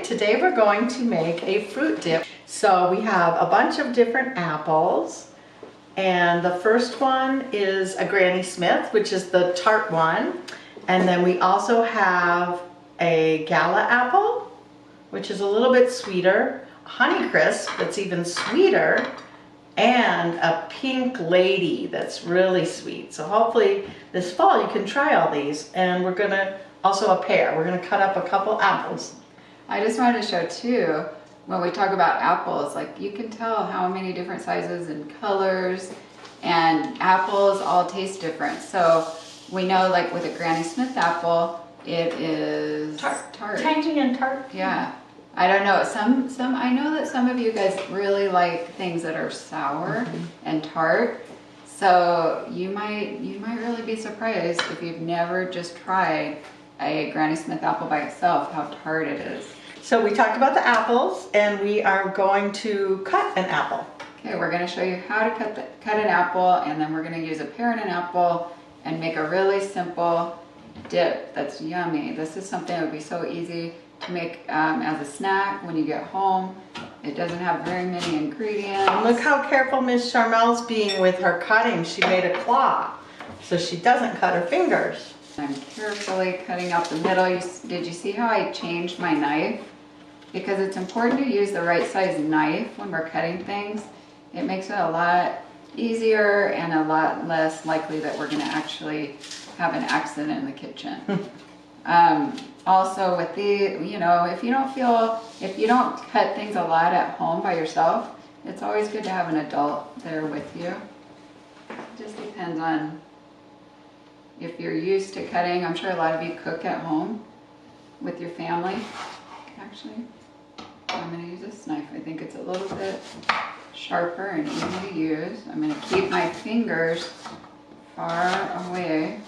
Today we're going to make a fruit dip. So we have a bunch of different apples, and the first one is a Granny Smith, which is the tart one. And then we also have a Gala apple, which is a little bit sweeter, Honeycrisp that's even sweeter, and a Pink Lady that's really sweet. So hopefully this fall you can try all these. And we're gonna, also a pear. We're gonna cut up a couple apples. I just wanted to show too, when we talk about apples, like you can tell how many different sizes and colors, and apples all taste different. So we know, like with a Granny Smith apple, it is tart. Tangy and tart. Yeah. I don't know. I know that some of you guys really like things that are sour and tart. So you might really be surprised if you've never just tried a Granny Smith apple by itself, how tart it is. So we talked about the apples, and we are going to cut an apple. Okay, we're going to show you how to cut an apple, and then we're going to use a pear and an apple and make a really simple dip that's yummy. This is something that would be so easy to make as a snack when you get home. It doesn't have very many ingredients. Look how careful Miss Charmel's being with her cutting. She made a claw so she doesn't cut her fingers. I'm carefully cutting out the middle. Did you see how I changed my knife? Because it's important to use the right size knife when we're cutting things. It makes it a lot easier and a lot less likely that we're going to actually have an accident in the kitchen. Also with the, if you don't cut things a lot at home by yourself, it's always good to have an adult there with you. It just depends on if you're used to cutting. I'm sure a lot of you cook at home with your family. Actually, I'm going to use this knife. I think it's a little bit sharper and easy to use. I'm going to keep my fingers far away.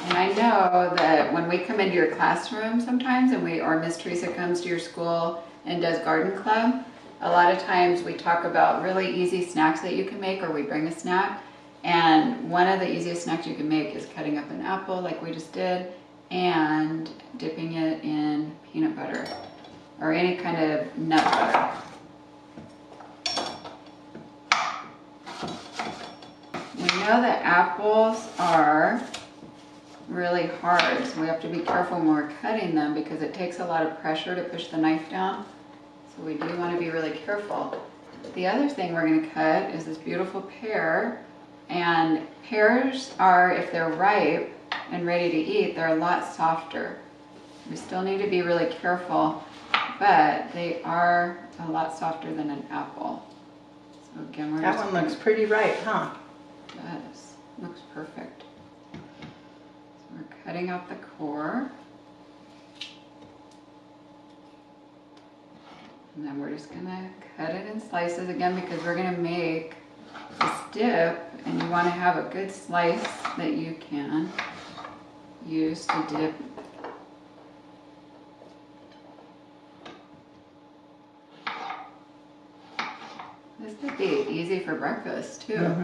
And I know that when we come into your classroom sometimes, or Miss Teresa comes to your school and does garden club, a lot of times we talk about really easy snacks that you can make, or we bring a snack. And one of the easiest snacks you can make is cutting up an apple like we just did and dipping it in peanut butter or any kind of nut butter. We know that apples are really hard, so we have to be careful when we're cutting them because it takes a lot of pressure to push the knife down. So we do want to be really careful. The other thing we're going to cut is this beautiful pear. And pears are, if they're ripe and ready to eat, they're a lot softer. We still need to be really careful, but they are a lot softer than an apple. So again, that one looks pretty ripe, huh? It does. Looks perfect. So we're cutting out the core. And then we're just gonna cut it in slices again because we're gonna make this dip, and you want to have a good slice that you can use to dip. This could be easy for breakfast too.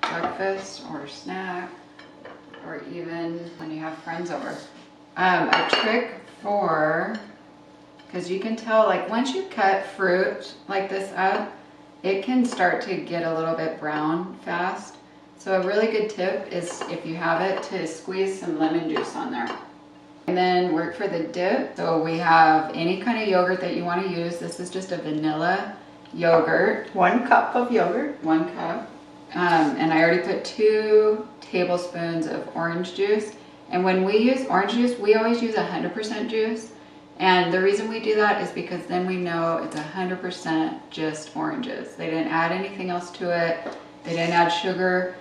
Breakfast or snack, or even when you have friends over. A trick for, because you can tell, like once you cut fruit like this up, it can start to get a little bit brown fast. So a really good tip is, if you have it, to squeeze some lemon juice on there. And then work for the dip. So we have any kind of yogurt that you want to use. This is just a vanilla yogurt. 1 cup of yogurt. 1 cup. And I already put 2 tablespoons of orange juice. And when we use orange juice, we always use 100% juice. And the reason we do that is because then we know it's 100% just oranges. They didn't add anything else to it. They didn't add sugar.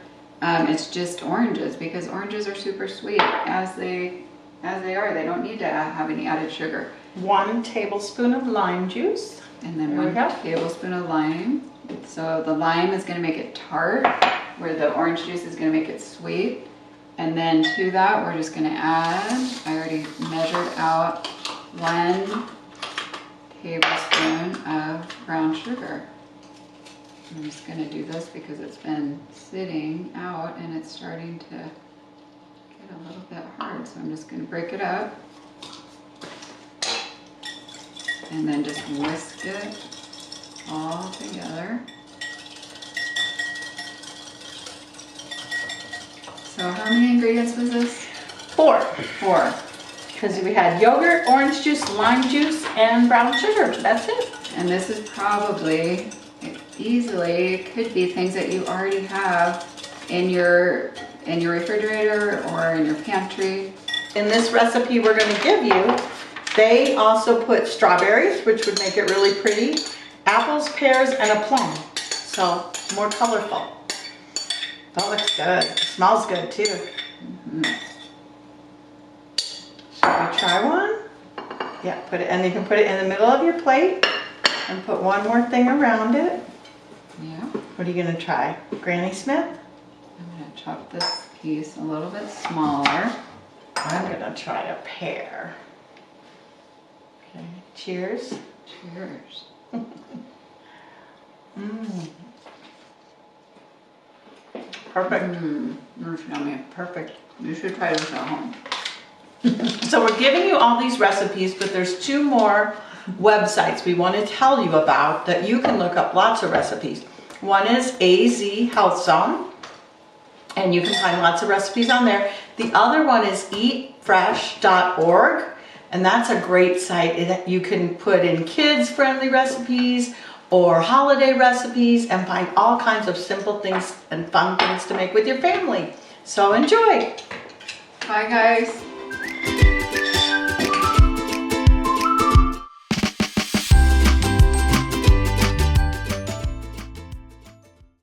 It's just oranges, because oranges are super sweet as they are. They don't need to have any added sugar. 1 tablespoon of lime juice. And then 1 tablespoon of lime. So the lime is going to make it tart, where the orange juice is going to make it sweet. And then to that, we're just going to add, I already measured out 1 tablespoon of brown sugar. I'm just going to do this because it's been sitting out and it's starting to get a little bit hard, so I'm just gonna break it up. And then just whisk it all together. So how many ingredients was this? 4. 4. Because we had yogurt, orange juice, lime juice, and brown sugar. That's it. And this is probably, easily could be things that you already have in your refrigerator or in your pantry. In this recipe we're going to give you, they also put strawberries, which would make it really pretty, apples, pears, and a plum. So more colorful. That looks good. It smells good too. Should we try one? Yeah, put it, and you can put it in the middle of your plate and put one more thing around it. Yeah. What are you gonna try? Granny Smith? I'm gonna chop this piece a little bit smaller. I'm gonna try a pear. Okay, cheers. Cheers. Perfect. That's yummy. Perfect. You should try this at home. So we're giving you all these recipes, but there's 2 more websites we want to tell you about that you can look up lots of recipes. One is AZ Health Zone, and you can find lots of recipes on there. The other one is eatfresh.org, and that's a great site. You can put in kids-friendly recipes or holiday recipes and find all kinds of simple things and fun things to make with your family. So enjoy. Bye, guys.